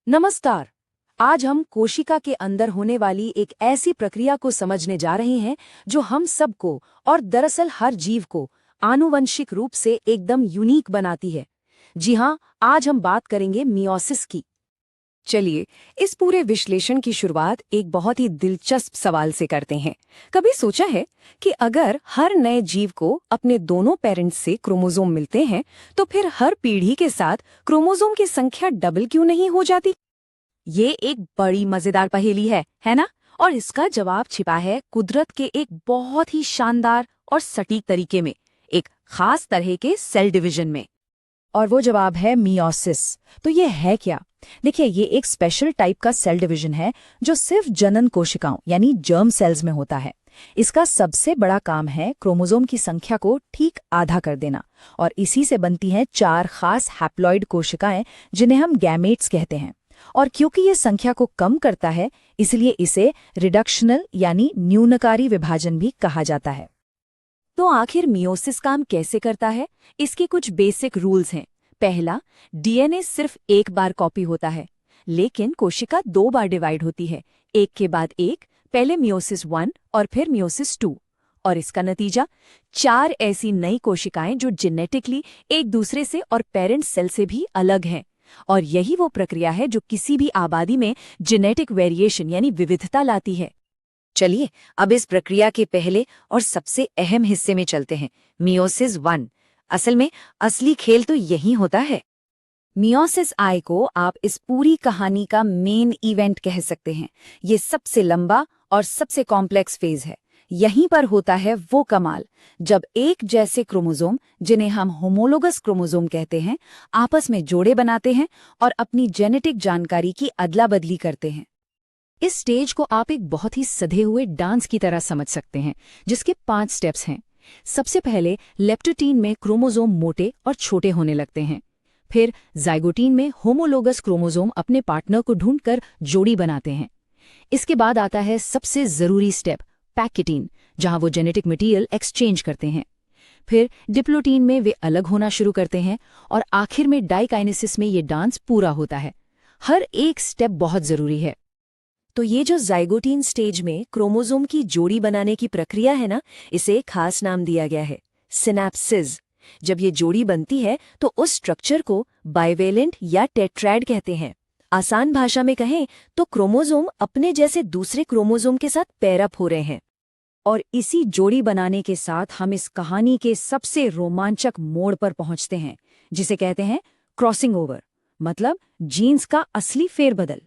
नमस्कार। आज हम कोशिका के अंदर होने वाली एक ऐसी प्रक्रिया को समझने जा रहे हैं जो हम सबको और दरअसल हर जीव को आनुवंशिक रूप से एकदम यूनिक बनाती है। जी हाँ, आज हम बात करेंगे मियोसिस की। चलिए, इस पूरे विश्लेषण की शुरुआत एक बहुत ही दिलचस्प सवाल से करते हैं। कभी सोचा है कि अगर हर नए जीव को अपने दोनों पेरेंट्स से क्रोमोसोम मिलते हैं, तो फिर हर पीढ़ी के साथ क्रोमोसोम की संख्या डबल क्यों नहीं हो जाती? ये एक बड़ी मजेदार पहेली है ना? और इसका जवाब छिपा है कुदरत के एक बहुत ही शानदार और सटीक तरीके में, एक खास तरह के सेल डिवीजन में। और वो जवाब है मियोसिस। तो ये है क्या? देखिए, ये एक स्पेशल टाइप का सेल डिवीजन है जो सिर्फ जनन कोशिकाओं यानी जर्म सेल्स में होता है। इसका सबसे बड़ा काम है क्रोमोसोम की संख्या को ठीक आधा कर देना, और इसी से बनती हैं 4 खास हैप्लॉइड कोशिकाएं जिन्हें हम गैमेट्स कहते हैं। और क्योंकि ये संख्या को कम करता है, इसलिए इसे रिडक्शनल यानी न्यूनकारी विभाजन भी कहा जाता है। तो आखिर मियोसिस काम कैसे करता है? इसके कुछ बेसिक रूल्स हैं। पहला, डीएनए सिर्फ एक बार कॉपी होता है, लेकिन कोशिका 2 बार डिवाइड होती है, एक के बाद एक, पहले मियोसिस 1 और फिर मियोसिस 2। और इसका नतीजा 4 ऐसी नई कोशिकाएं जो जेनेटिकली एक दूसरे से और पेरेंट सेल से भी अलग हैं। और यही वो प्रक्रिया है जो किसी भी आबादी में जेनेटिक वेरिएशन यानी विविधता लाती है। चलिए, अब इस प्रक्रिया के पहले और सबसे अहम हिस्से में चलते हैं, मियोसिस 1। असल में असली खेल तो यही होता है। मियोसिस आई को आप इस पूरी कहानी का मेन इवेंट कह सकते हैं। ये सबसे लंबा और सबसे कॉम्प्लेक्स फेज है। यहीं पर होता है वो कमाल, जब एक जैसे क्रोमोसोम, जिन्हें हम होमोलोगस क्रोमोसोम कहते हैं, आपस में जोड़े बनाते हैं और अपनी जेनेटिक जानकारी की अदला बदली करते हैं। इस स्टेज को आप एक बहुत ही सधे हुए डांस की तरह समझ सकते हैं, जिसके 5 स्टेप्स हैं। सबसे पहले लेप्टोटीन में क्रोमोसोम मोटे और छोटे होने लगते हैं। फिर जाइगोटीन में होमोलोगस क्रोमोसोम अपने पार्टनर को ढूंढकर जोड़ी बनाते हैं। इसके बाद आता है सबसे जरूरी स्टेप, पैकेटीन, जहां वो जेनेटिक मटेरियल एक्सचेंज करते हैं। फिर डिप्लोटीन में वे अलग होना शुरू करते हैं, और आखिर में डाइकाइनेसिस में ये डांस पूरा होता है। हर एक स्टेप बहुत जरूरी है। तो ये जो जाइगोटीन स्टेज में क्रोमोसोम की जोड़ी बनाने की प्रक्रिया है ना, इसे एक खास नाम दिया गया है, सिनैप्सिस। जब ये जोड़ी बनती है तो उस स्ट्रक्चर को बाइवेलेंट या टेट्राड कहते हैं। आसान भाषा में कहें तो क्रोमोसोम अपने जैसे दूसरे क्रोमोसोम के साथ पेयर अप हो रहे हैं। और इसी जोड़ी बनाने के साथ हम इस कहानी के सबसे रोमांचक मोड़ पर पहुंचते हैं, जिसे कहते हैं क्रॉसिंग ओवर, मतलब जीन्स का असली फेरबदल।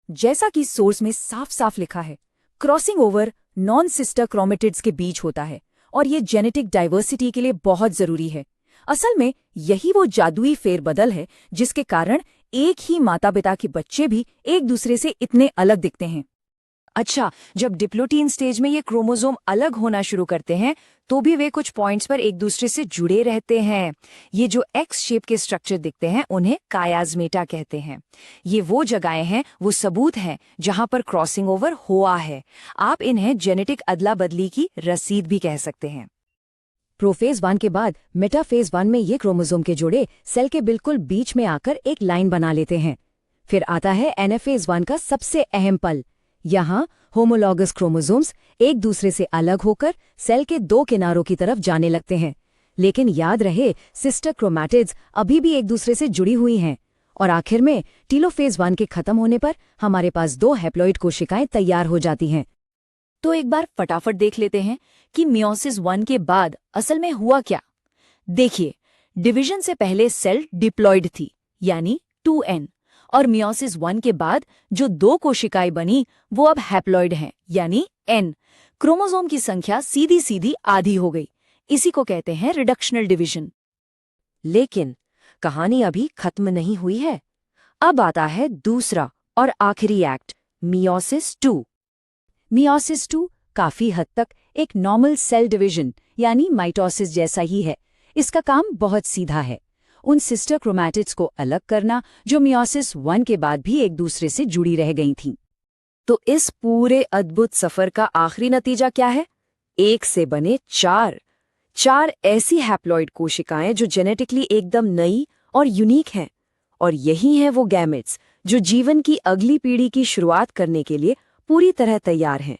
जैसा कि सोर्स में साफ साफ लिखा है, crossing over non sister chromatids के बीच होता है, और ये जेनेटिक डाइवर्सिटी के लिए बहुत जरूरी है। असल में यही वो जादुई फेरबदल है जिसके कारण एक ही माता पिता के बच्चे भी एक दूसरे से इतने अलग दिखते हैं। अच्छा, जब डिप्लोटीन स्टेज में ये क्रोमोसोम अलग होना शुरू करते हैं, तो भी वे कुछ पॉइंट्स पर एक दूसरे से जुड़े रहते हैं। ये जो एक्स शेप के स्ट्रक्चर दिखते हैं, उन्हें कायाज्मेटा कहते हैं। ये वो जगहें हैं, वो सबूत हैं जहां पर क्रॉसिंग ओवर हुआ है। आप इन्हें जेनेटिक अदला बदली की रसीद भी कह सकते हैं। प्रोफेज 1 के बाद मेटाफेज 1 में ये क्रोमोसोम के जोड़े सेल के बिल्कुल बीच में आकर एक लाइन बना लेते हैं। फिर आता है एनाफेज 1 का सबसे अहम पल। यहाँ होमोलॉगस क्रोमोसोम्स एक दूसरे से अलग होकर सेल के 2 किनारों की तरफ जाने लगते हैं। लेकिन याद रहे, सिस्टर क्रोमैटिड्स अभी भी एक दूसरे से जुड़ी हुई हैं। और आखिर में टीलोफेज 1 के खत्म होने पर हमारे पास 2 हैप्लॉइड कोशिकाएं तैयार हो जाती हैं। तो एक बार फटाफट देख लेते हैं कि मियोसिस 1 के बाद असल में हुआ क्या। देखिए, डिवीजन से पहले सेल डिप्लॉइड थी, यानी 2n, और मियोसिस 1 के बाद जो 2 कोशिकाएं बनी वो अब हैप्लॉइड हैं, यानी n। क्रोमोसोम की संख्या सीधी सीधी आधी हो गई। इसी को कहते हैं रिडक्शनल डिवीजन। लेकिन कहानी अभी खत्म नहीं हुई है। अब आता है दूसरा और आखिरी एक्ट, मियोसिस 2। मियोसिस 2 काफी हद तक एक नॉर्मल सेल डिवीजन यानी माइटोसिस जैसा ही है। इसका काम बहुत सीधा है, उन सिस्टर क्रोमैटिड्स को अलग करना जो मियोसिस 1 के बाद भी एक दूसरे से जुड़ी रह गई थीं। तो इस पूरे अद्भुत सफर का आखिरी नतीजा क्या है? 1 से बने 4 ऐसी हैप्लॉइड कोशिकाएं जो जेनेटिकली एकदम नई और यूनिक हैं। और यही हैं वो गैमेट्स जो जीवन की अगली पीढ़ी की शुरुआत करने के लिए पूरी तरह तैयार हैं।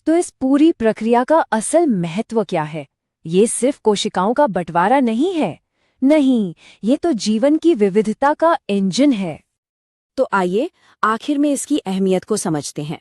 तो इस पूरी प्रक्रिया का असल महत्व क्या है? ये सिर्फ कोशिकाओं का बंटवारा नहीं है। नहीं, ये तो जीवन की विविधता का इंजन है। तो आइए आखिर में इसकी अहमियत को समझते हैं।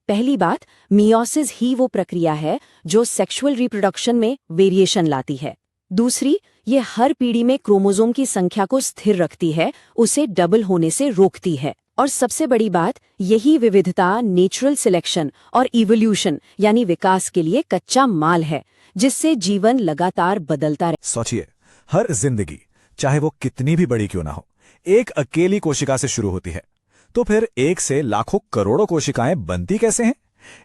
पहली बात, मियोसिस ही वो प्रक्रिया है जो सेक्सुअल रिप्रोडक्शन में वेरिएशन लाती है। दूसरी, ये हर पीढ़ी में क्रोमोसोम की संख्या को स्थिर रखती है, उसे डबल होने से रोकती है। और सबसे बड़ी बात, यही विविधता नेचुरल सिलेक्शन और इवोल्यूशन यानी विकास के लिए कच्चा माल है, जिससे जीवन लगातार बदलता रहे। सोचिए, हर जिंदगी, चाहे वो कितनी भी बड़ी क्यों ना हो, एक अकेली कोशिका से शुरू होती है। तो फिर एक से लाखों करोड़ों कोशिकाएं बनती कैसे हैं?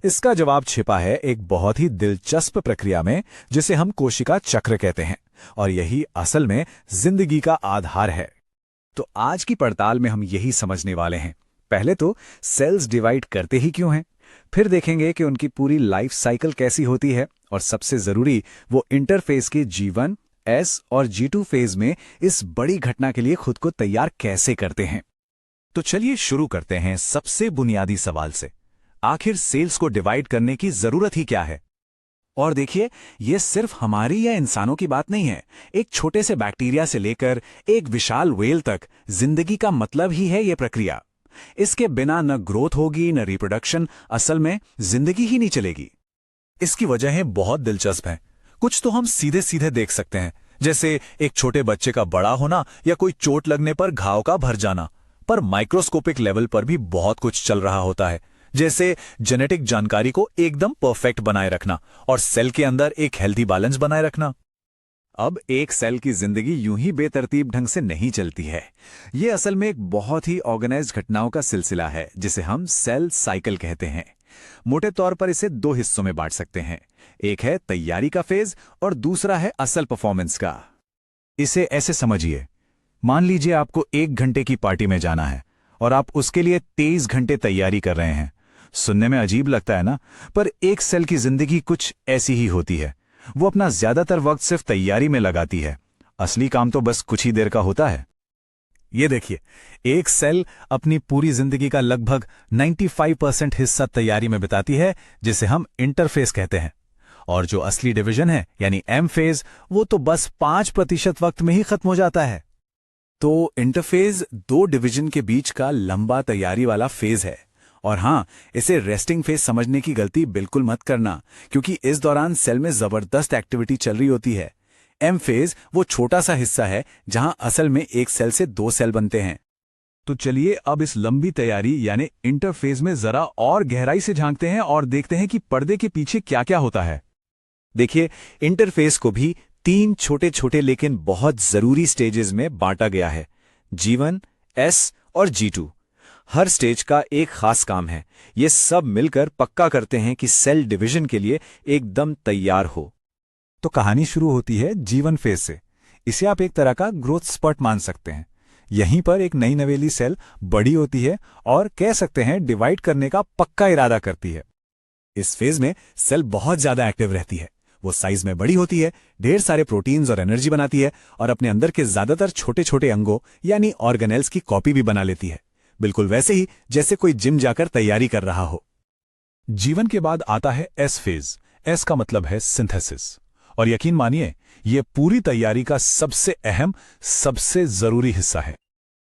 इसका जवाब छिपा है एक बहुत ही दिलचस्प प्रक्रिया में, जिसे हम कोशिका चक्र कहते हैं, और यही असल में जिंदगी का आधार है। तो आज की पड़ताल में हम यही समझने वाले हैं। पहले तो सेल्स डिवाइड करते ही क्यों हैं, फिर देखेंगे कि उनकी पूरी लाइफ साइकिल कैसी होती है, और सबसे जरूरी वो इंटरफेज के G1, S और G2 फेज में इस बड़ी घटना के लिए खुद को तैयार कैसे करते हैं। तो चलिए शुरू करते हैं सबसे बुनियादी सवाल से। आखिर सेल्स को डिवाइड करने की जरूरत ही क्या है? और देखिए, ये सिर्फ हमारी या इंसानों की बात नहीं है। एक छोटे से बैक्टीरिया से लेकर एक विशाल व्हेल तक जिंदगी का मतलब ही है ये प्रक्रिया। इसके बिना न ग्रोथ होगी न रिप्रोडक्शन, असल में जिंदगी ही नहीं चलेगी। इसकी वजहें बहुत दिलचस्प हैं। कुछ तो हम सीधे सीधे देख सकते हैं, जैसे एक छोटे बच्चे का बड़ा होना या कोई चोट लगने पर घाव का भर जाना। पर माइक्रोस्कोपिक लेवल पर भी बहुत कुछ चल रहा होता है, जैसे जेनेटिक जानकारी को एकदम परफेक्ट बनाए रखना और सेल के अंदर एक हेल्दी बैलेंस बनाए रखना। अब एक सेल की जिंदगी यूं ही बेतरतीब ढंग से नहीं चलती है। ये असल में एक बहुत ही ऑर्गेनाइज्ड घटनाओं का सिलसिला है, जिसे हम सेल साइकिल कहते हैं। मोटे तौर पर इसे दो हिस्सों में बांट सकते हैं। एक है तैयारी का फेज और दूसरा है असल परफॉर्मेंस का। इसे ऐसे समझिए, मान लीजिए आपको 1 घंटे की पार्टी में जाना है और आप उसके लिए 23 घंटे तैयारी कर रहे हैं। सुनने में अजीब लगता है ना, पर एक सेल की जिंदगी कुछ ऐसी ही होती है। वो अपना ज्यादातर वक्त सिर्फ तैयारी में लगाती है। असली काम तो बस कुछ ही देर का होता है। ये देखिए, एक सेल अपनी पूरी जिंदगी का लगभग 95% हिस्सा तैयारी में बिताती है, जिसे हम इंटरफेस कहते हैं। और जो असली डिवीजन है यानी एम फेज, वो तो बस 5% वक्त में ही खत्म हो जाता है। तो इंटरफेज 2 डिवीजन के बीच का लंबा तैयारी वाला फेज है। और हां, इसे रेस्टिंग फेज समझने की गलती बिल्कुल मत करना, क्योंकि इस दौरान सेल में जबरदस्त एक्टिविटी चल रही होती है। एम फेज वो छोटा सा हिस्सा है जहां असल में एक सेल से 2 सेल बनते हैं। तो चलिए अब इस लंबी तैयारी यानी इंटरफेज में जरा और गहराई से झांकते हैं और देखते हैं कि पर्दे के पीछे क्या क्या होता है। देखिए, इंटरफेस को भी 3 छोटे छोटे लेकिन बहुत जरूरी स्टेजेस में बांटा गया है, G1, S और G2। हर स्टेज का एक खास काम है। ये सब मिलकर पक्का करते हैं कि सेल डिवीजन के लिए एकदम तैयार हो। तो कहानी शुरू होती है G1 फेज से। इसे आप एक तरह का ग्रोथ स्पर्ट मान सकते हैं। यहीं पर एक नई नवेली सेल बड़ी होती है और कह सकते हैं डिवाइड करने का पक्का इरादा करती है। इस फेज में सेल बहुत ज्यादा एक्टिव रहती है। वो साइज में बड़ी होती है, ढेर सारे प्रोटीन्स और एनर्जी बनाती है और अपने अंदर के ज्यादातर छोटे छोटे अंगों यानी ऑर्गेनेल्स की कॉपी भी बना लेती है, बिल्कुल वैसे ही जैसे कोई जिम जाकर तैयारी कर रहा हो। जीवन के बाद आता है एस फेज। एस का मतलब है सिंथेसिस। और यकीन मानिए, यह पूरी तैयारी का सबसे अहम, सबसे जरूरी हिस्सा है।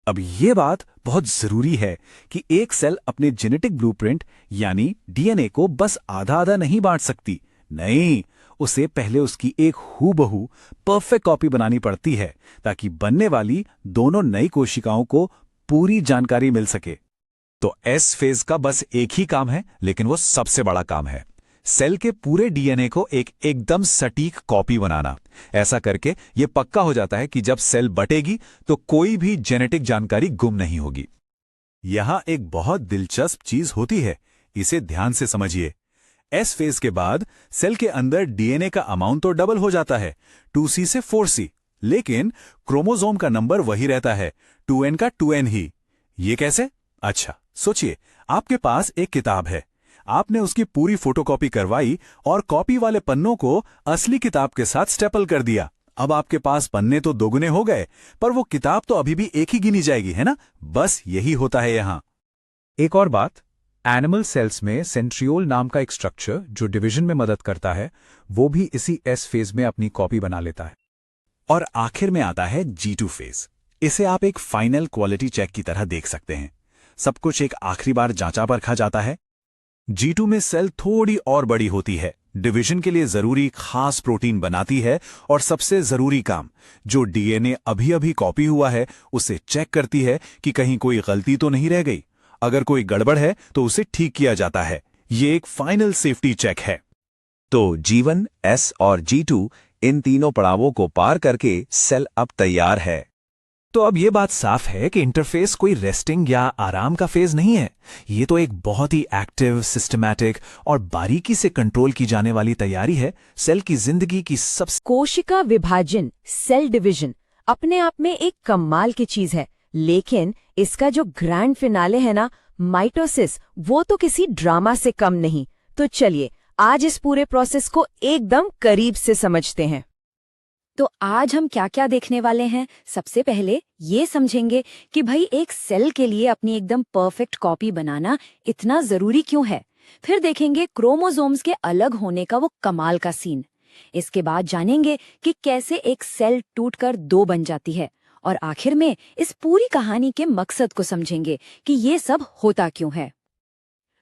अब यह बात बहुत जरूरी है कि एक सेल अपने जेनेटिक ब्लूप्रिंट यानी डीएनए को बस आधा आधा नहीं बांट सकती। नहीं, उसे पहले उसकी एक हूबहू परफेक्ट कॉपी बनानी पड़ती है, ताकि बनने वाली दोनों नई कोशिकाओं को पूरी जानकारी मिल सके। तो एस फेज का बस एक ही काम है, लेकिन वो सबसे बड़ा काम है। सेल के पूरे डीएनए को एक एकदम सटीक कॉपी बनाना। ऐसा करके ये पक्का हो जाता है कि जब सेल बटेगी तो कोई भी जेनेटिक जानकारी गुम नहीं होगी। यहां एक बहुत दिलचस्प चीज होती है, इसे ध्यान से समझिए। एस फेज के बाद सेल के अंदर डीएनए का अमाउंट तो डबल हो जाता है, 2C से 4C, लेकिन क्रोमोसोम का नंबर वही रहता है, 2N का 2N ही। ये कैसे? अच्छा सोचिए, आपके पास एक किताब है, आपने उसकी पूरी फोटोकॉपी करवाई और कॉपी वाले पन्नों को असली किताब के साथ स्टेपल कर दिया। अब आपके पास पन्ने तो दोगुने हो गए, पर वो किताब तो अभी भी एक ही गिनी जाएगी, है ना? बस यही होता है यहाँ। एक और बात, एनिमल सेल्स में सेंट्रियोल नाम का एक स्ट्रक्चर जो डिवीजन में मदद करता है, वो भी इसी एस फेज में अपनी कॉपी बना लेता है। और आखिर में आता है G2 फेज। इसे आप एक फाइनल क्वालिटी चेक की तरह देख सकते हैं। सब कुछ एक आखिरी बार जांचा परखा जाता है। G2 में सेल थोड़ी और बड़ी होती है, डिवीजन के लिए जरूरी खास प्रोटीन बनाती है और सबसे जरूरी काम, जो डीएनए अभी अभी कॉपी हुआ है उसे चेक करती है कि कहीं कोई गलती तो नहीं रह गई। अगर कोई गड़बड़ है तो उसे ठीक किया जाता है। ये एक फाइनल सेफ्टी चेक है। तो G1, S और G2 इन तीनों पड़ावों को पार करके सेल अब तैयार है। तो अब ये बात साफ है कि इंटरफेस कोई रेस्टिंग या आराम का फेज नहीं है। ये तो एक बहुत ही एक्टिव, सिस्टमैटिक और बारीकी से कंट्रोल की जाने वाली तैयारी है सेल की जिंदगी की सबसे। कोशिका विभाजन, सेल डिवीजन, अपने आप में एक कमाल की चीज है, लेकिन इसका जो ग्रैंड फिनाले है ना, माइटोसिस, वो तो किसी ड्रामा से कम नहीं। तो चलिए आज इस पूरे प्रोसेस को एकदम करीब से समझते हैं। तो आज हम क्या क्या देखने वाले हैं? सबसे पहले ये समझेंगे कि भाई एक सेल के लिए अपनी एकदम परफेक्ट कॉपी बनाना इतना जरूरी क्यों है। फिर देखेंगे क्रोमोसोम्स के अलग होने का वो कमाल का सीन। इसके बाद जानेंगे कि कैसे एक सेल टूटकर दो बन जाती है, और आखिर में इस पूरी कहानी के मकसद को समझेंगे कि ये सब होता क्यों है।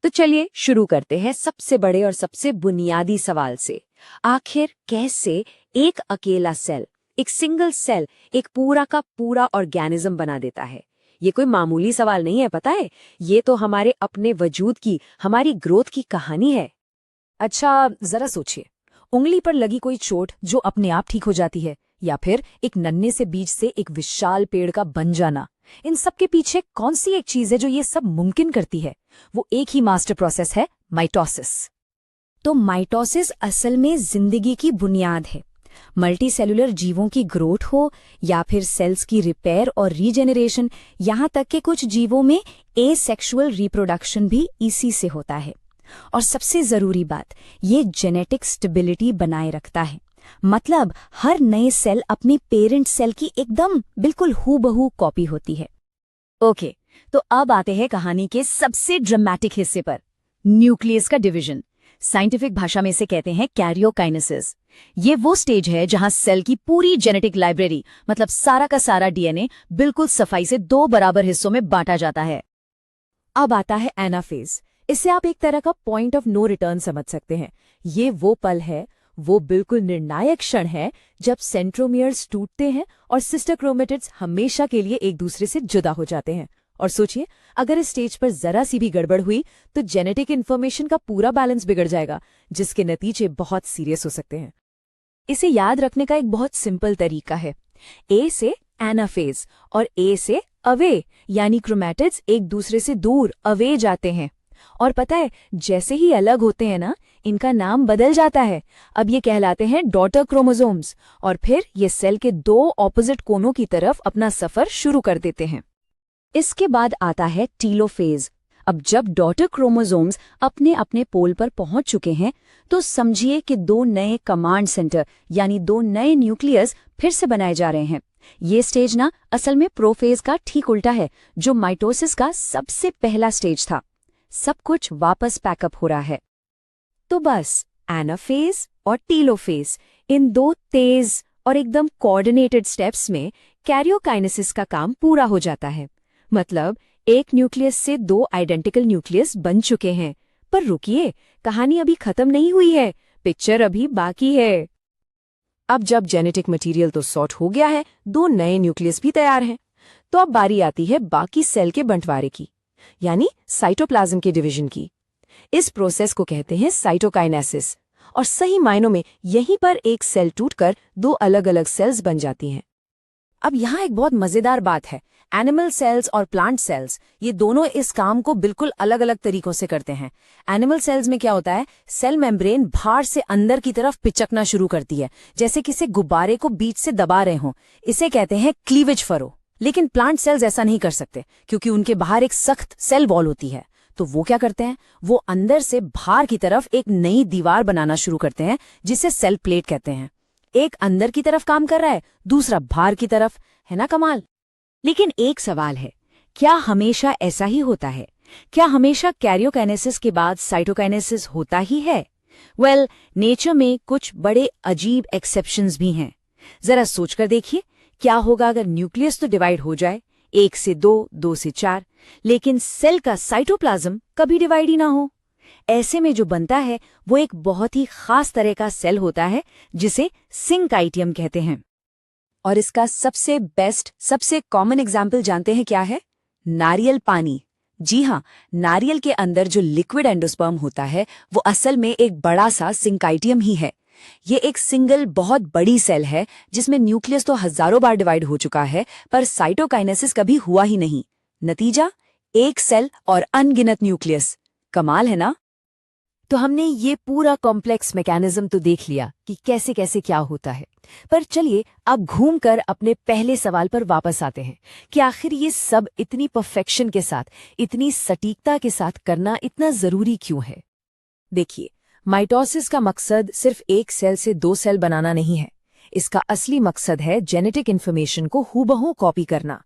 तो चलिए शुरू करते हैं सबसे बड़े और सबसे बुनियादी सवाल से। आखिर कैसे एक अकेला सेल, एक सिंगल सेल, एक पूरा का पूरा ऑर्गेनिज्म बना देता है? ये कोई मामूली सवाल नहीं है, पता है? ये तो हमारे अपने वजूद की, हमारी ग्रोथ की कहानी है। अच्छा, जरा सोचिए, उंगली पर लगी कोई चोट जो अपने आप ठीक हो जाती है, या फिर एक नन्हे से बीज से एक विशाल पेड़ का बन जाना। इन सब के पीछे कौन सी एक चीज है जो ये सब मुमकिन करती है? वो एक ही मास्टर प्रोसेस है, माइटोसिस। तो माइटोसिस असल में जिंदगी की बुनियाद है। मल्टीसेलुलर जीवों की ग्रोथ हो या फिर सेल्स की रिपेयर और रीजेनरेशन, यहाँ तक कि कुछ जीवों में एसेक्सुअल रिप्रोडक्शन भी इसी से होता है। और सबसे जरूरी बात, ये जेनेटिक स्टेबिलिटी बनाए रखता है। मतलब हर नए सेल अपनी पेरेंट सेल की एकदम बिल्कुल हूबहू कॉपी होती है। ओके, तो अब आते हैं कहानी के सबसे ड्रामेटिक हिस्से पर, न्यूक्लियस का डिवीजन। साइंटिफिक भाषा में इसे कहते हैं कैरियोकाइनेसिस। ये वो स्टेज है जहां सेल की पूरी जेनेटिक लाइब्रेरी, मतलब सारा का सारा डीएनए, बिल्कुल सफाई से दो बराबर हिस्सों में बांटा जाता है। अब आता है एनाफेज। इसे आप एक तरह का पॉइंट ऑफ नो रिटर्न समझ सकते हैं। ये वो पल है, वो बिल्कुल निर्णायक क्षण है जब सेंट्रोमियर्स टूटते हैं और सिस्टर क्रोमेटिड्स हमेशा के लिए एक दूसरे से जुदा हो जाते हैं। और सोचिए, अगर इस स्टेज पर जरा सी भी गड़बड़ हुई तो जेनेटिक इन्फॉर्मेशन का पूरा बैलेंस बिगड़ जाएगा, जिसके नतीजे बहुत सीरियस हो सकते हैं। इसे याद रखने का एक बहुत सिंपल तरीका है। ए से एनाफेज और ए से अवे, यानी क्रोमैटिड्स एक दूसरे से दूर, अवे जाते हैं। और पता है, जैसे ही अलग होते हैं ना, इनका नाम बदल जाता है। अब ये कहलाते हैं डॉटर क्रोमोसोम्स, और फिर ये सेल के दो ऑपोजिट कोनों की तरफ अपना सफर शुरू कर देते हैं। इसके बाद आता है टीलोफेज। अब जब डॉटर क्रोमोसोम्स अपने अपने पोल पर पहुंच चुके हैं, तो समझिए कि दो नए कमांड सेंटर, यानी दो नए न्यूक्लियस फिर से बनाए जा रहे हैं। ये स्टेज ना असल में प्रोफेज का ठीक उल्टा है, जो माइटोसिस का सबसे पहला स्टेज था। सब कुछ वापस पैकअप हो रहा है। तो बस एनाफेज और टीलोफेज, इन दो तेज और एकदम कोऑर्डिनेटेड स्टेप्स में कैरियोकाइनेसिस का काम पूरा हो जाता है। मतलब एक न्यूक्लियस से दो आइडेंटिकल न्यूक्लियस बन चुके हैं। पर रुकिए, कहानी अभी खत्म नहीं हुई है, पिक्चर अभी बाकी है। अब जब जेनेटिक मटेरियल तो सॉर्ट हो गया है, दो नए न्यूक्लियस भी तैयार हैं, तो अब बारी आती है बाकी सेल के बंटवारे की, यानी साइटोप्लाज्म के डिवीजन की। इस प्रोसेस को कहते हैं साइटोकाइनेसिस, और सही मायनों में यहीं पर एक सेल टूटकर दो अलग अलग सेल्स बन जाती हैं। अब यहाँ एक बहुत मजेदार बात है, एनिमल सेल्स और प्लांट सेल्स, ये दोनों इस काम को बिल्कुल अलग अलग तरीकों से करते हैं। एनिमल सेल्स में क्या होता है, सेल मेम्ब्रेन बाहर से अंदर की तरफ पिचकना शुरू करती है, जैसे किसी गुब्बारे को बीच से दबा रहे हों। इसे कहते हैं क्लीवेज फरो। लेकिन प्लांट सेल्स ऐसा नहीं कर सकते, क्योंकि उनके बाहर एक सख्त सेल वॉल होती है। तो वो क्या करते हैं, वो अंदर से बाहर की तरफ एक नई दीवार बनाना शुरू करते हैं, जिसे सेल प्लेट कहते हैं। एक अंदर की तरफ काम कर रहा है, दूसरा बाहर की तरफ, है ना कमाल। लेकिन एक सवाल है, क्या हमेशा ऐसा ही होता है? क्या हमेशा कैरियोकाइनेसिस के बाद साइटोकाइनेसिस होता ही है? वेल, नेचर में कुछ बड़े अजीब एक्सेप्शंस भी हैं। जरा सोचकर देखिए, क्या होगा अगर न्यूक्लियस तो डिवाइड हो जाए, 1 से 2, 2 से 4, लेकिन सेल का साइटोप्लाज्म कभी डिवाइड ही ना हो। ऐसे में जो बनता है वो एक बहुत ही खास तरह का सेल होता है जिसे सिंकाइटियम कहते हैं। और इसका सबसे बेस्ट, सबसे कॉमन एग्जाम्पल जानते हैं क्या है? नारियल पानी। जी हाँ, नारियल के अंदर जो लिक्विड एंडोस्पर्म होता है वो असल में एक बड़ा सा सिंकाइटियम ही है। ये एक सिंगल बहुत बड़ी सेल है जिसमें न्यूक्लियस तो हजारों बार डिवाइड हो चुका है, पर साइटोकाइनेसिस कभी हुआ ही नहीं। नतीजा, एक सेल और अनगिनत न्यूक्लियस। कमाल है ना? तो हमने ये पूरा कॉम्प्लेक्स मैकेनिज्म तो देख लिया कि कैसे कैसे क्या होता है, पर चलिए अब घूमकर अपने पहले सवाल पर वापस आते हैं कि आखिर ये सब इतनी परफेक्शन के साथ, इतनी सटीकता के साथ करना इतना जरूरी क्यों है? देखिए, माइटोसिस का मकसद सिर्फ एक सेल से 2 सेल बनाना नहीं है। इसका असली मकसद है जेनेटिक इन्फॉर्मेशन को हूबहू कॉपी करना।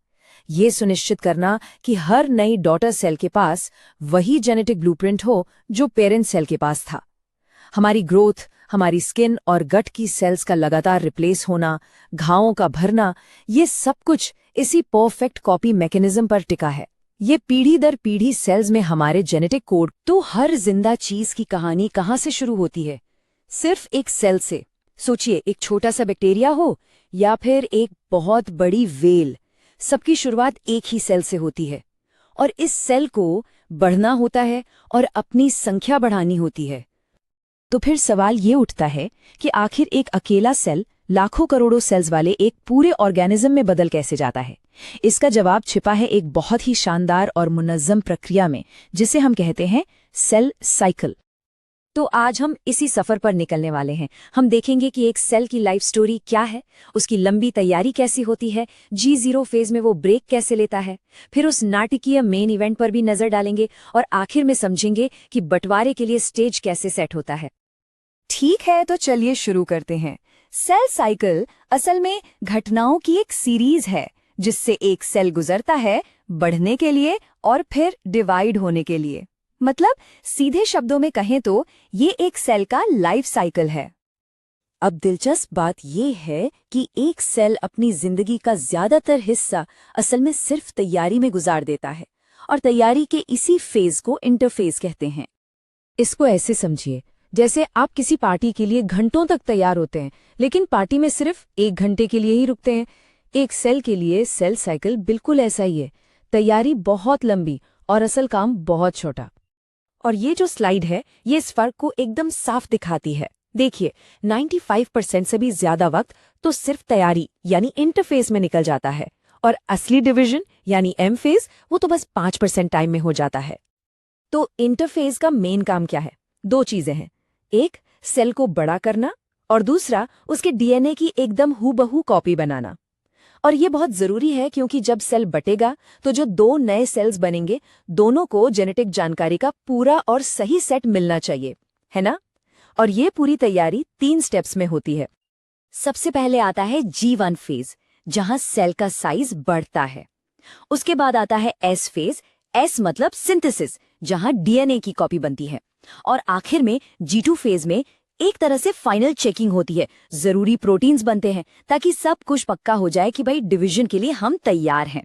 ये सुनिश्चित करना कि हर नई डॉटर सेल के पास वही जेनेटिक ब्लूप्रिंट हो जो पेरेंट सेल के पास था। हमारी ग्रोथ, हमारी स्किन और गट की सेल्स का लगातार रिप्लेस होना, घावों का भरना, ये सब कुछ इसी परफेक्ट कॉपी मैकेनिज्म पर टिका है। ये पीढ़ी दर पीढ़ी सेल्स में हमारे जेनेटिक कोड। तो हर जिंदा चीज की कहानी कहाँ से शुरू होती है? सिर्फ एक सेल से। सोचिए, एक छोटा सा बैक्टीरिया हो या फिर एक बहुत बड़ी वेल, सबकी शुरुआत एक ही सेल से होती है। और इस सेल को बढ़ना होता है और अपनी संख्या बढ़ानी होती है। तो फिर सवाल ये उठता है कि आखिर एक अकेला सेल लाखों करोड़ों सेल्स वाले एक पूरे ऑर्गेनिज्म में बदल कैसे जाता है? इसका जवाब छिपा है एक बहुत ही शानदार और मुनज़्ज़म प्रक्रिया में, जिसे हम कहते हैं सेल साइकिल। तो आज हम इसी सफर पर निकलने वाले हैं। हम देखेंगे कि एक सेल की लाइफ स्टोरी क्या है, उसकी लंबी तैयारी कैसी होती है, G0 फेज में वो ब्रेक कैसे लेता है, फिर उस नाटकीय मेन इवेंट पर भी नजर डालेंगे और आखिर में समझेंगे कि बंटवारे के लिए स्टेज कैसे सेट होता है। ठीक है, तो चलिए शुरू करते हैं। सेल साइकिल असल में घटनाओं की एक सीरीज है जिससे एक सेल गुजरता है बढ़ने के लिए और फिर डिवाइड होने के लिए। मतलब सीधे शब्दों में कहें तो ये एक सेल का लाइफ साइकिल है। अब दिलचस्प बात ये है कि एक सेल अपनी जिंदगी का ज्यादातर हिस्सा असल में सिर्फ तैयारी में गुजार देता है, और तैयारी के इसी फेज को इंटरफेज कहते हैं। इसको ऐसे समझिए, जैसे आप किसी पार्टी के लिए घंटों तक तैयार होते हैं, लेकिन पार्टी में सिर्फ 1 घंटे के लिए ही रुकते हैं। एक सेल के लिए सेल साइकिल बिल्कुल ऐसा ही है। तैयारी बहुत लंबी और असल काम बहुत छोटा। और ये जो स्लाइड है, ये इस फर्क को एकदम साफ दिखाती है। देखिए, 95% से भी ज्यादा वक्त तो सिर्फ तैयारी यानी इंटरफेस में निकल जाता है, और असली डिवीजन यानी एम फेज वो तो बस 5% टाइम में हो जाता है। तो इंटरफेस का मेन काम क्या है? 2 चीजें हैं। एक, सेल को बड़ा करना, और दूसरा, उसके डीएनए की एकदम हूबहू कॉपी बनाना। और ये बहुत जरूरी है क्योंकि जब सेल बटेगा तो जो 2 नए सेल्स बनेंगे, दोनों को जेनेटिक जानकारी का पूरा और सही सेट मिलना चाहिए, है ना? और ये पूरी तैयारी 3 स्टेप्स में होती है। सबसे पहले आता है G1 फेज, जहां सेल का साइज बढ़ता है। उसके बाद आता है S फेज, S मतलब सिंथेसिस, जहां डीएनए की कॉपी बनती है। और आखिर में G2 फेज में एक तरह से फाइनल चेकिंग होती है। जरूरी प्रोटीन्स बनते हैं ताकि सब कुछ पक्का हो जाए कि भाई डिवीजन के लिए हम तैयार हैं।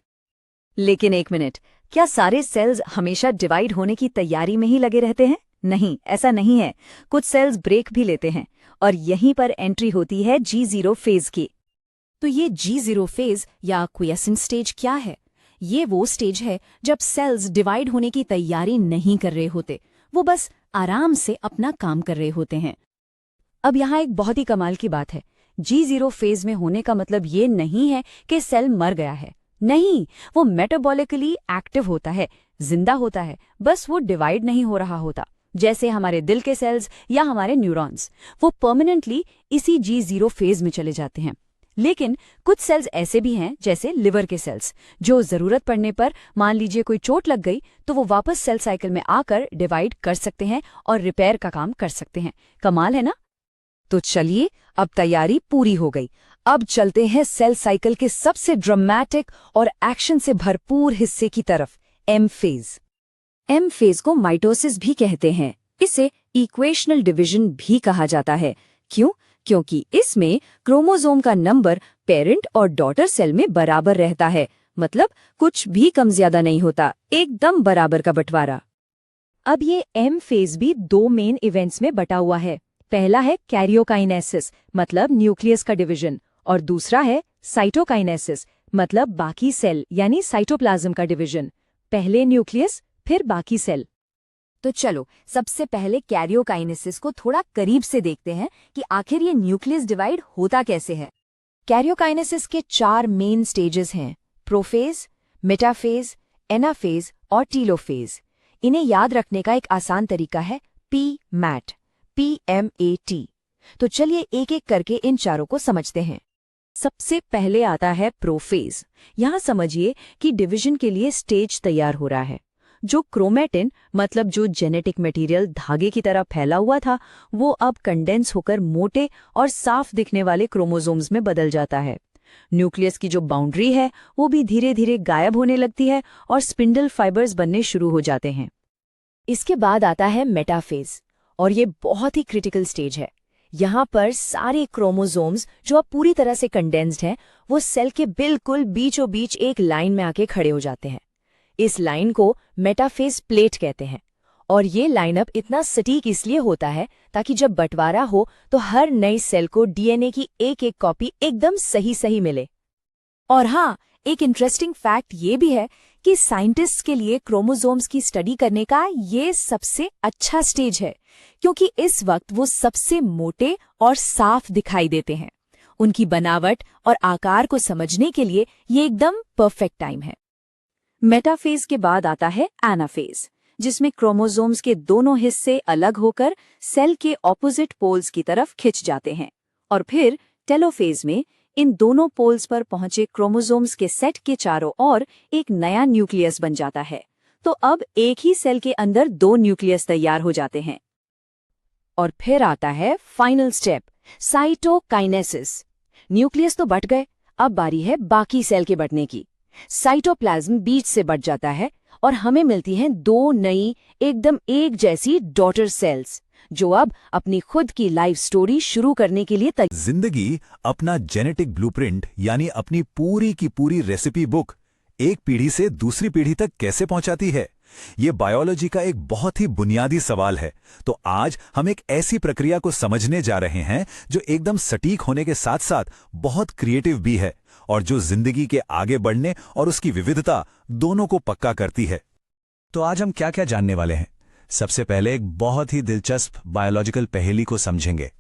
लेकिन एक मिनट, क्या सारे सेल्स हमेशा डिवाइड होने की तैयारी में ही लगे रहते हैं? नहीं, ऐसा नहीं है। कुछ सेल्स ब्रेक भी लेते हैं, और यहीं पर एंट्री होती है G0 फेज की। तो ये G0 फेज या क्विएसेंट स्टेज क्या है? ये वो स्टेज है जब सेल्स डिवाइड होने की तैयारी नहीं कर रहे होते, वो बस आराम से अपना काम कर रहे होते हैं। अब यहाँ एक बहुत ही कमाल की बात है। G0 फेज में होने का मतलब ये नहीं है कि सेल मर गया है। नहीं, वो मेटाबॉलिकली एक्टिव होता है, जिंदा होता है, बस वो डिवाइड नहीं हो रहा होता। जैसे हमारे दिल के सेल्स या हमारे न्यूरॉन्स, वो परमानेंटली इसी G0 फेज में चले जाते हैं। लेकिन कुछ सेल्स ऐसे भी हैं, जैसे लिवर के सेल्स, जो जरूरत पड़ने पर, मान लीजिए कोई चोट लग गई, तो वो वापस सेल साइकिल में आकर डिवाइड कर सकते हैं और रिपेयर का काम कर सकते हैं। कमाल है ना? तो चलिए, अब तैयारी पूरी हो गई। अब चलते हैं सेल साइकिल के सबसे ड्रामेटिक और एक्शन से भरपूर हिस्से की तरफ, एम फेज। एम फेज को माइटोसिस भी कहते हैं। इसे इक्वेशनल डिवीजन भी कहा जाता है। क्यों? क्योंकि इसमें क्रोमोसोम का नंबर पेरेंट और डॉटर सेल में बराबर रहता है, मतलब कुछ भी कम ज्यादा नहीं होता, एकदम बराबर का बंटवारा। अब ये एम फेज भी 2 मेन इवेंट्स में बटा हुआ है। पहला है कैरियोकाइनेसिस, मतलब न्यूक्लियस का डिवीजन, और दूसरा है साइटोकाइनेसिस, मतलब बाकी सेल यानी साइटोप्लाज्म का डिवीजन। पहले न्यूक्लियस, फिर बाकी सेल। तो चलो सबसे पहले कैरियोकाइनेसिस को थोड़ा करीब से देखते हैं कि आखिर ये न्यूक्लियस डिवाइड होता कैसे है। कैरियोकाइनेसिस के 4 मेन स्टेजेस हैं, प्रोफेज, मेटाफेज, एनाफेज और टीलोफेज। इन्हें याद रखने का एक आसान तरीका है PMAT, PMAT। तो चलिए एक एक करके इन चारों को समझते हैं। सबसे पहले आता है प्रोफेज। यहाँ समझिए कि डिवीजन के लिए स्टेज तैयार हो रहा है। जो क्रोमेटिन, मतलब जो जेनेटिक मटेरियल धागे की तरह फैला हुआ था, वो अब कंडेंस होकर मोटे और साफ दिखने वाले क्रोमोसोम्स में बदल जाता है। न्यूक्लियस की जो बाउंड्री है वो भी धीरे धीरे गायब होने लगती है और स्पिंडल फाइबर्स बनने शुरू हो जाते हैं। इसके बाद आता है मेटाफेज, और ये बहुत ही क्रिटिकल स्टेज है। यहाँ पर सारे क्रोमोसोम्स जो अब पूरी तरह से कंडेंस्ड हैं, वो सेल के बिल्कुल बीचों बीच एक लाइन में आके खड़े हो जाते हैं। इस लाइन को मेटाफेज प्लेट कहते हैं, और ये लाइनअप इतना सटीक इसलिए होता है ताकि जब बंटवारा हो तो हर नई सेल को डीएनए की एक एक कॉपी एकदम सही सही मिले। और हाँ, एक इंटरेस्टिंग फैक्ट ये भी है कि साइंटिस्ट्स के लिए क्रोमोसोम्स की स्टडी करने का ये सबसे अच्छा स्टेज है, क्योंकि इस वक्त वो सबसे मोटे और साफ दिखाई देते हैं। उनकी बनावट और आकार को समझने के लिए ये एकदम परफेक्ट टाइम है। मेटाफेज के बाद आता है एनाफेज, जिसमें क्रोमोसोम्स के दोनों हिस्से अलग होकर सेल के ऑपोजिट पोल्स की तरफ खिंच जाते हैं। और फिर टेलोफेज में इन दोनों पोल्स पर पहुंचे क्रोमोसोम्स के सेट के चारों ओर एक नया न्यूक्लियस बन जाता है। तो अब एक ही सेल के अंदर 2 न्यूक्लियस तैयार हो जाते हैं। और फिर आता है फाइनल स्टेप, साइटोकाइनेसिस। न्यूक्लियस तो बट गए, अब बारी है बाकी सेल के बटने की। साइटोप्लाज्म बीच से बट जाता है और हमें मिलती हैं 2 नई एकदम एक जैसी डॉटर सेल्स, जो अब अपनी खुद की लाइफ स्टोरी शुरू करने के लिए जिंदगी अपना जेनेटिक ब्लूप्रिंट यानी अपनी पूरी की पूरी रेसिपी बुक एक पीढ़ी से दूसरी पीढ़ी तक कैसे पहुंचाती है, ये बायोलॉजी का एक बहुत ही बुनियादी सवाल है। तो आज हम एक ऐसी प्रक्रिया को समझने जा रहे हैं जो एकदम सटीक होने के साथ साथ बहुत क्रिएटिव भी है, और जो जिंदगी के आगे बढ़ने और उसकी विविधता दोनों को पक्का करती है। तो आज हम क्या क्या जानने वाले हैं? सबसे पहले एक बहुत ही दिलचस्प बायोलॉजिकल पहेली को समझेंगे,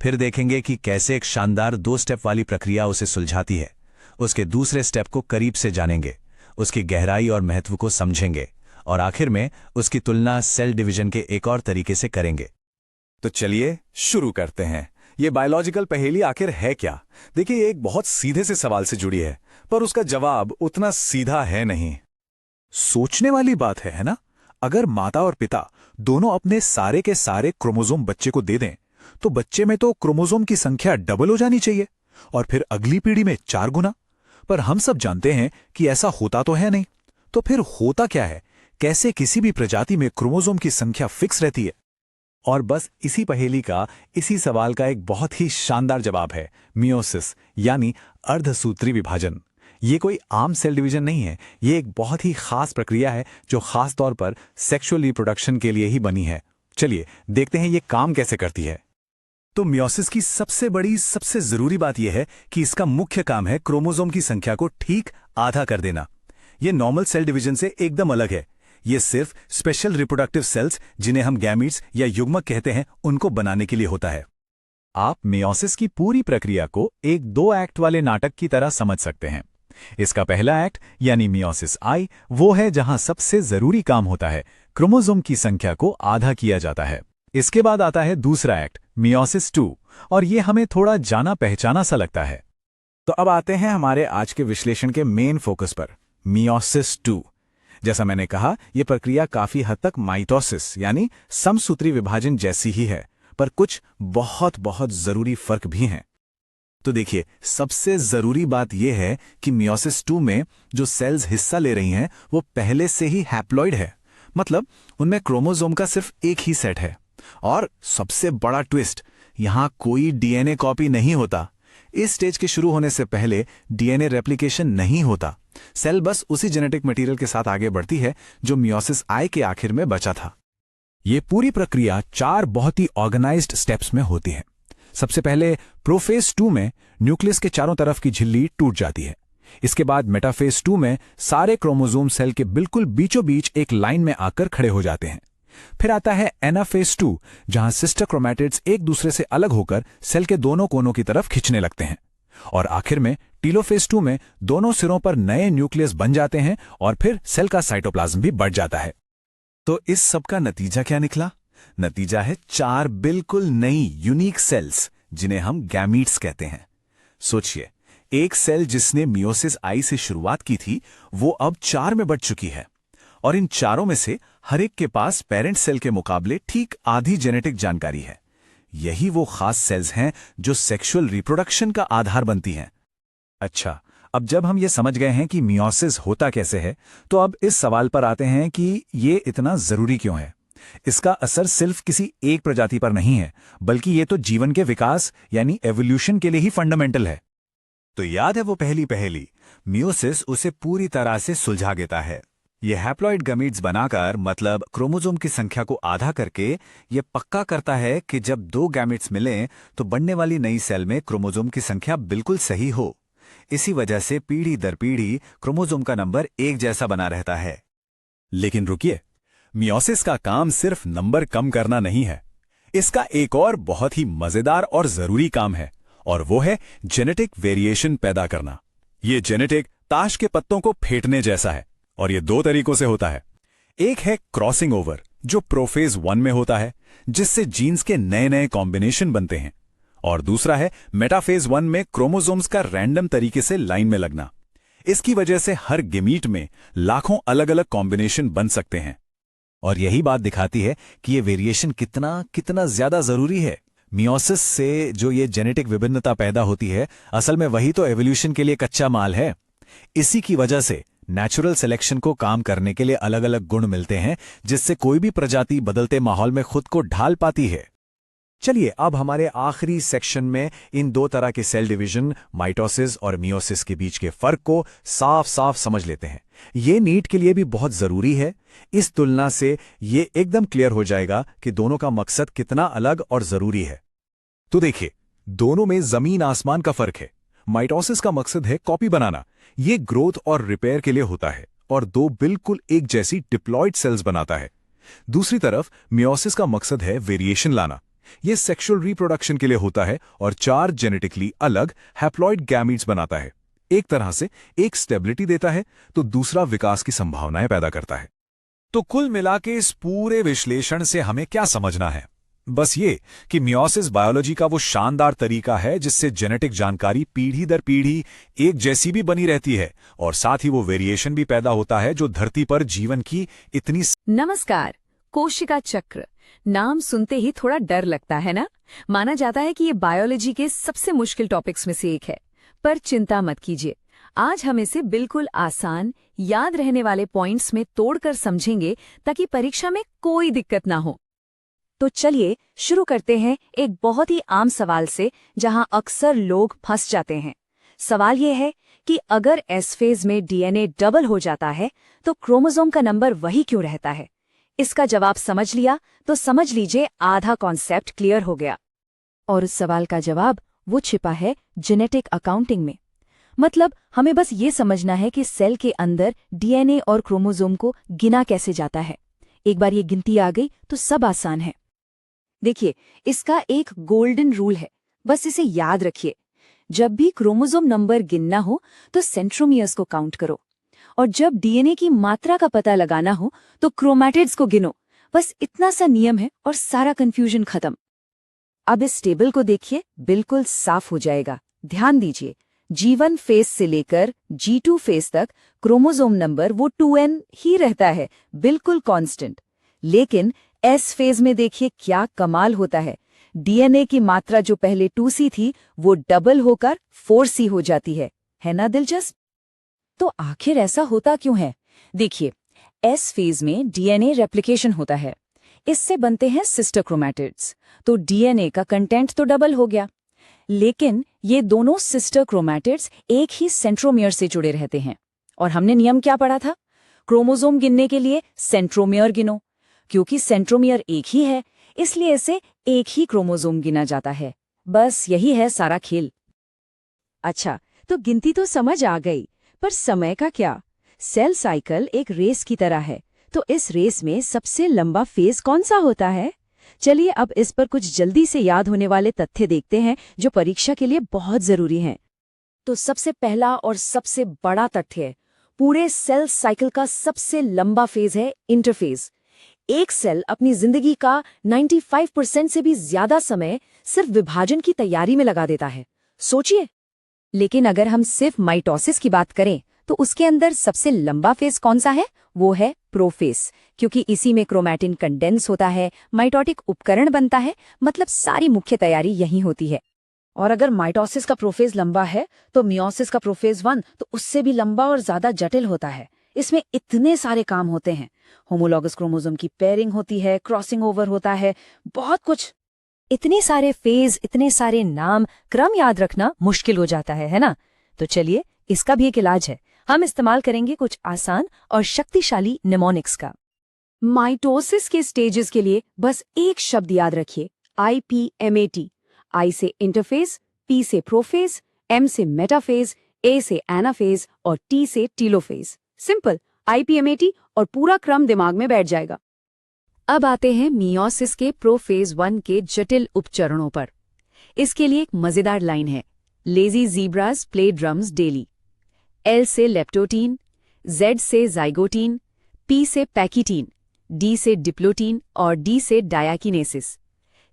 फिर देखेंगे कि कैसे एक शानदार 2 स्टेप वाली प्रक्रिया उसे सुलझाती है। उसके दूसरे स्टेप को करीब से जानेंगे, उसकी गहराई और महत्व को समझेंगे, और आखिर में उसकी तुलना सेल डिवीजन के एक और तरीके से करेंगे। तो चलिए शुरू करते हैं। ये बायोलॉजिकल पहेली आखिर है क्या? देखिए, ये एक बहुत सीधे से सवाल से जुड़ी है, पर उसका जवाब उतना सीधा है नहीं। सोचने वाली बात है ना? अगर माता और पिता दोनों अपने सारे के सारे क्रोमोसोम बच्चे को दे दें, तो बच्चे में तो क्रोमोसोम की संख्या डबल हो जानी चाहिए, और फिर अगली पीढ़ी में 4 गुना। पर हम सब जानते हैं कि ऐसा होता तो है नहीं। तो फिर होता क्या है? कैसे किसी भी प्रजाति में क्रोमोसोम की संख्या फिक्स रहती है? और बस इसी पहेली का, इसी सवाल का एक बहुत ही शानदार जवाब है मियोसिस, यानी अर्धसूत्री विभाजन। ये कोई आम सेल डिवीजन नहीं है, ये एक बहुत ही खास प्रक्रिया है जो खास तौर पर सेक्सुअल रिप्रोडक्शन के लिए ही बनी है। चलिए देखते हैं ये काम कैसे करती है। तो मियोसिस की सबसे बड़ी, सबसे जरूरी बात यह है कि इसका मुख्य काम है क्रोमोसोम की संख्या को ठीक आधा कर देना। ये नॉर्मल सेल डिवीजन से एकदम अलग है। ये सिर्फ स्पेशल रिप्रोडक्टिव सेल्स, जिन्हें हम गैमीट्स या युग्मक कहते हैं, उनको बनाने के लिए होता है। आप मियोसिस की पूरी प्रक्रिया को एक 2 एक्ट वाले नाटक की तरह समझ सकते हैं। इसका पहला एक्ट यानी मियोसिस आई वो है जहां सबसे जरूरी काम होता है, क्रोमोसोम की संख्या को आधा किया जाता है। इसके बाद आता है दूसरा एक्ट मियोसिस 2, और ये हमें थोड़ा जाना पहचाना सा लगता है। तो अब आते हैं हमारे आज के विश्लेषण के मेन फोकस पर, मियोसिस 2। जैसा मैंने कहा, यह प्रक्रिया काफी हद तक माइटोसिस यानी समसूत्री विभाजन जैसी ही है, पर कुछ बहुत बहुत जरूरी फर्क भी हैं। तो देखिए, सबसे जरूरी बात यह है कि मियोसिस 2 में जो सेल्स हिस्सा ले रही हैं वो पहले से ही हैप्लॉइड है, मतलब उनमें क्रोमोसोम का सिर्फ एक ही सेट है। और सबसे बड़ा ट्विस्ट, यहां कोई डीएनए कॉपी नहीं होता। इस स्टेज के शुरू होने से पहले डीएनए रेप्लिकेशन नहीं होता। सेल बस उसी जेनेटिक मटेरियल के साथ आगे बढ़ती है जो मियोसिस आई के आखिर में बचा था। ये पूरी प्रक्रिया 4 बहुत ही ऑर्गेनाइज्ड स्टेप्स में होती है। सबसे पहले प्रोफेज 2 में न्यूक्लियस के चारों तरफ की झिल्ली टूट जाती है। इसके बाद मेटाफेज 2 में सारे क्रोमोसोम सेल के बिल्कुल बीचों बीच एक लाइन में आकर खड़े हो जाते हैं। फिर आता है एनाफेज 2, जहां सिस्टर क्रोमैटिड्स एक दूसरे से अलग होकर सेल के दोनों कोनों की तरफ खिंचने लगते हैं। और आखिर में टीलोफेज 2 में दोनों सिरों पर नए न्यूक्लियस बन जाते हैं और फिर सेल का साइटोप्लाज्म भी बढ़ जाता है। तो इस सब का नतीजा क्या निकला? नतीजा है 4 बिल्कुल नई यूनिक सेल्स, जिन्हें हम गैमीट्स कहते हैं। सोचिए, एक सेल जिसने मियोसिस आई से शुरुआत की थी वो अब 4 में बढ़ चुकी है, और इन चारों में से हर एक के पास पेरेंट सेल के मुकाबले ठीक आधी जेनेटिक जानकारी है। यही वो खास सेल्स हैं जो सेक्सुअल रिप्रोडक्शन का आधार बनती हैं। अच्छा, अब जब हम ये समझ गए हैं कि मियोसिस होता कैसे है, तो अब इस सवाल पर आते हैं कि ये इतना जरूरी क्यों है। इसका असर सिर्फ किसी एक प्रजाति पर नहीं है, बल्कि ये तो जीवन के विकास यानी एवोल्यूशन के लिए ही फंडामेंटल है। तो याद है वो पहली मियोसिस उसे पूरी तरह से सुलझा देता है। ये हैप्लॉइड गमीट्स बनाकर, मतलब क्रोमोसोम की संख्या को आधा करके, ये पक्का करता है कि जब 2 गैमेट्स मिलें तो बनने वाली नई सेल में क्रोमोसोम की संख्या बिल्कुल सही हो। इसी वजह से पीढ़ी दर पीढ़ी क्रोमोसोम का नंबर एक जैसा बना रहता है। लेकिन रुकिए, मियोसिस का काम सिर्फ नंबर कम करना नहीं है। इसका एक और बहुत ही मजेदार और जरूरी काम है, और वो है जेनेटिक वेरिएशन पैदा करना। ये जेनेटिक ताश के पत्तों को फेंटने जैसा है, और ये 2 तरीकों से होता है। एक है क्रॉसिंग ओवर, जो प्रोफेज 1 में होता है, जिससे जीन्स के नए नए कॉम्बिनेशन बनते हैं। और दूसरा है मेटाफेज 1 में क्रोमोसोम्स का रैंडम तरीके से लाइन में लगना। इसकी वजह से हर गेमीट में लाखों अलग अलग कॉम्बिनेशन बन सकते हैं। और यही बात दिखाती है कि ये वेरिएशन कितना ज्यादा जरूरी है। मियोसिस से जो ये जेनेटिक विभिन्नता पैदा होती है, असल में वही तो एवोल्यूशन के लिए कच्चा माल है। इसी की वजह से नेचुरल सिलेक्शन को काम करने के लिए अलग अलग गुण मिलते हैं, जिससे कोई भी प्रजाति बदलते माहौल में खुद को ढाल पाती है। चलिए अब हमारे आखिरी सेक्शन में इन 2 तरह के सेल डिवीजन, माइटोसिस और मियोसिस के बीच के फर्क को साफ साफ समझ लेते हैं। ये नीट के लिए भी बहुत जरूरी है। इस तुलना से ये एकदम क्लियर हो जाएगा कि दोनों का मकसद कितना अलग और जरूरी है। तो देखिए, दोनों में जमीन आसमान का फर्क है। माइटोसिस का मकसद है कॉपी बनाना, ये ग्रोथ और रिपेयर के लिए होता है और 2 बिल्कुल एक जैसी डिप्लॉयड सेल्स बनाता है। दूसरी तरफ मियोसिस का मकसद है वेरिएशन लाना, ये सेक्सुअल रिप्रोडक्शन के लिए होता है और 4 जेनेटिकली अलग हैप्लॉइड गैमीट्स बनाता है। एक तरह से एक स्टेबिलिटी देता है तो दूसरा विकास की संभावनाएं पैदा करता है। तो कुल मिलाके इस पूरे विश्लेषण से हमें क्या समझना है? बस ये कि मियोसिस बायोलॉजी का वो शानदार तरीका है जिससे जेनेटिक जानकारी पीढ़ी दर पीढ़ी एक जैसी भी बनी रहती है, और साथ ही वो वेरिएशन भी पैदा होता है जो धरती पर जीवन की इतनी। नमस्कार। कोशिका चक्र नाम सुनते ही थोड़ा डर लगता है ना? माना जाता है कि ये बायोलॉजी के सबसे मुश्किल टॉपिक्स में से एक है, पर चिंता मत कीजिए। आज हम इसे बिल्कुल आसान, याद रहने वाले पॉइंट्स में तोड़कर समझेंगे ताकि परीक्षा में कोई दिक्कत ना हो। तो चलिए शुरू करते हैं एक बहुत ही आम सवाल से, जहां अक्सर लोग फंस जाते हैं। सवाल यह है कि अगर एस फेज में डीएनए डबल हो जाता है तो क्रोमोसोम का नंबर वही क्यों रहता है? इसका जवाब समझ लिया तो समझ लीजिए आधा कॉन्सेप्ट क्लियर हो गया। और उस सवाल का जवाब वो छिपा है जेनेटिक अकाउंटिंग में। मतलब हमें बस ये समझना है कि सेल के अंदर डीएनए और क्रोमोसोम को गिना कैसे जाता है। एक बार ये गिनती आ गई तो सब आसान है। देखिए, इसका एक गोल्डन रूल है, बस इसे याद रखिए। जब भी क्रोमोसोम नंबर गिनना हो तो सेंट्रोमियर्स को काउंट करो, और जब डीएनए की मात्रा का पता लगाना हो तो क्रोमैटिड्स को गिनो। बस इतना सा नियम है और सारा कंफ्यूजन खत्म। अब इस टेबल को देखिए, बिल्कुल साफ हो जाएगा। ध्यान दीजिए, G1 फेज से लेकर G2 फेज तक क्रोमोसोम नंबर वो 2n ही रहता है, बिल्कुल कांस्टेंट। लेकिन एस फेज में देखिए क्या कमाल होता है। डीएनए की मात्रा जो पहले 2C थी वो डबल होकर 4C हो जाती है ना दिलचस्प? तो आखिर ऐसा होता क्यों है? देखिए, एस फेज में डीएनए रेप्लिकेशन होता है। इससे बनते हैं सिस्टर क्रोमैटिड्स। तो डीएनए का कंटेंट तो डबल हो गया, लेकिन ये दोनों सिस्टर क्रोमैटिड्स एक ही सेंट्रोमियर से जुड़े रहते हैं। और हमने नियम क्या पढ़ा था? क्रोमोसोम गिनने के लिए सेंट्रोमियर गिनो। क्योंकि सेंट्रोमियर एक ही है, इसलिए इसे एक ही क्रोमोसोम गिना जाता है। बस यही है सारा खेल। अच्छा, तो गिनती तो समझ आ गई, पर समय का क्या? सेल साइकिल एक रेस की तरह है, तो इस रेस में सबसे लंबा फेज कौन सा होता है? चलिए अब इस पर कुछ जल्दी से याद होने वाले तथ्य देखते हैं जो परीक्षा के लिए बहुत जरूरी हैं। तो सबसे पहला और सबसे बड़ा तथ्य है, पूरे सेल साइकिल का सबसे लंबा फेज है इंटरफेज। एक सेल अपनी जिंदगी का 95% से भी ज्यादा समय सिर्फ विभाजन की तैयारी में लगा देता है। सोचिए। लेकिन अगर हम सिर्फ माइटोसिस की बात करें तो उसके अंदर सबसे लंबा फेज कौन सा है? वो है प्रोफेज, क्योंकि इसी में क्रोमैटिन कंडेंस होता है, माइटोटिक उपकरण बनता है, मतलब सारी मुख्य तैयारी यहीं होती है। और अगर माइटोसिस का प्रोफेज लंबा है तो मियोसिस का प्रोफेज 1 तो उससे भी लंबा और ज्यादा जटिल होता है। इसमें इतने सारे काम होते हैं। होमोलॉगस क्रोमोसोम की पेयरिंग होती है, क्रॉसिंग ओवर होता है, बहुत कुछ। इतने सारे फेज, इतने सारे नाम, क्रम याद रखना मुश्किल हो जाता है ना? तो चलिए, इसका भी एक इलाज है। हम इस्तेमाल करेंगे कुछ आसान और शक्तिशाली निमोनिक्स का। माइटोसिस के स्टेजेस के लिए बस एक शब्द याद रखिए, IPMAT। I से इंटरफेज, P से प्रोफेज, M से मेटाफेज, A से एनाफेज और T से टीलोफेज। सिंपल, IPMAT और पूरा क्रम दिमाग में बैठ जाएगा। अब आते हैं मियोसिस के प्रोफेज 1 के जटिल उपचरणों पर। इसके लिए एक मजेदार लाइन है, lazy zebras play drums daily. L से लेप्टोटीन, Z से जाइगोटीन, P से पैकीटीन, D से डिप्लोटीन और D से diakinesis.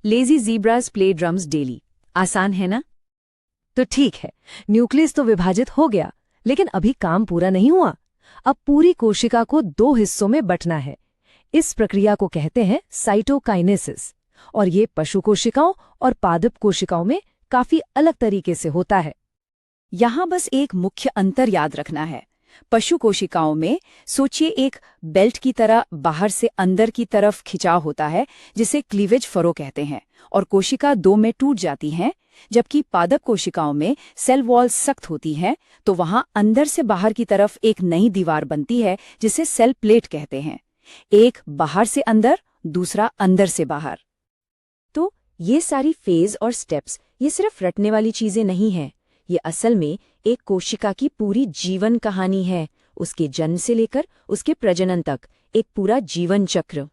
Lazy zebras play drums daily. आसान है ना? तो ठीक है, न्यूक्लियस तो विभाजित हो गया, लेकिन अभी काम पूरा नहीं हुआ। अब पूरी कोशिका को 2 हिस्सों में बंटना है। इस प्रक्रिया को कहते हैं साइटोकाइनेसिस, और ये पशु कोशिकाओं और पादप कोशिकाओं में काफी अलग तरीके से होता है। यहाँ बस एक मुख्य अंतर याद रखना है। पशु कोशिकाओं में सोचिए एक बेल्ट की तरह बाहर से अंदर की तरफ खिंचाव होता है, जिसे क्लीवेज फरो कहते हैं, और कोशिका 2 में टूट जाती हैं। जबकि पादप कोशिकाओं में सेल वॉल सख्त होती हैं, तो वहां अंदर से बाहर की तरफ एक नई दीवार बनती है, जिसे सेल प्लेट कहते हैं। एक बाहर से अंदर, दूसरा अंदर से बाहर। तो ये सारी फेज और स्टेप्स, ये सिर्फ रटने वाली चीजें नहीं हैं। ये असल में एक कोशिका की पूरी जीवन कहानी है, उसके जन्म से लेकर उसके प्रजनन तक, एक पूरा जीवन चक्र।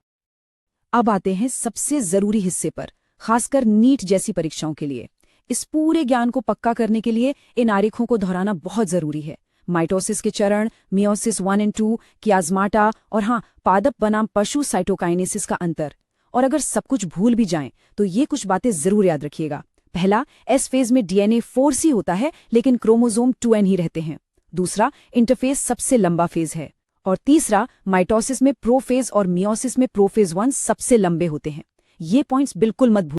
अब आते हैं सबसे जरूरी हिस्से पर, खासकर नीट जैसी परीक्षाओं के लिए। इस पूरे ज्ञान को पक्का करने के लिए इन आरेखों को दोहराना बहुत जरूरी है। माइटोसिस के चरण, मियोसिस 1 और 2, कियाज्माटा और हाँ, पादप बनाम पशु साइटोकाइनेसिस का अंतर। और अगर सब कुछ भूल भी जाएं तो ये कुछ बातें जरूर याद रखिएगा। पहला, एस फेज में डीएनए 4C होता है, लेकिन क्रोमोसोम 2N ही रहते हैं। दूसरा, इंटरफेज सबसे लंबा फेज है। और तीसरा, माइटोसिस में प्रोफेज और मियोसिस में प्रोफेज 1 सबसे लंबे होते हैं। ये पॉइंट्स बिल्कुल मत भूलिए।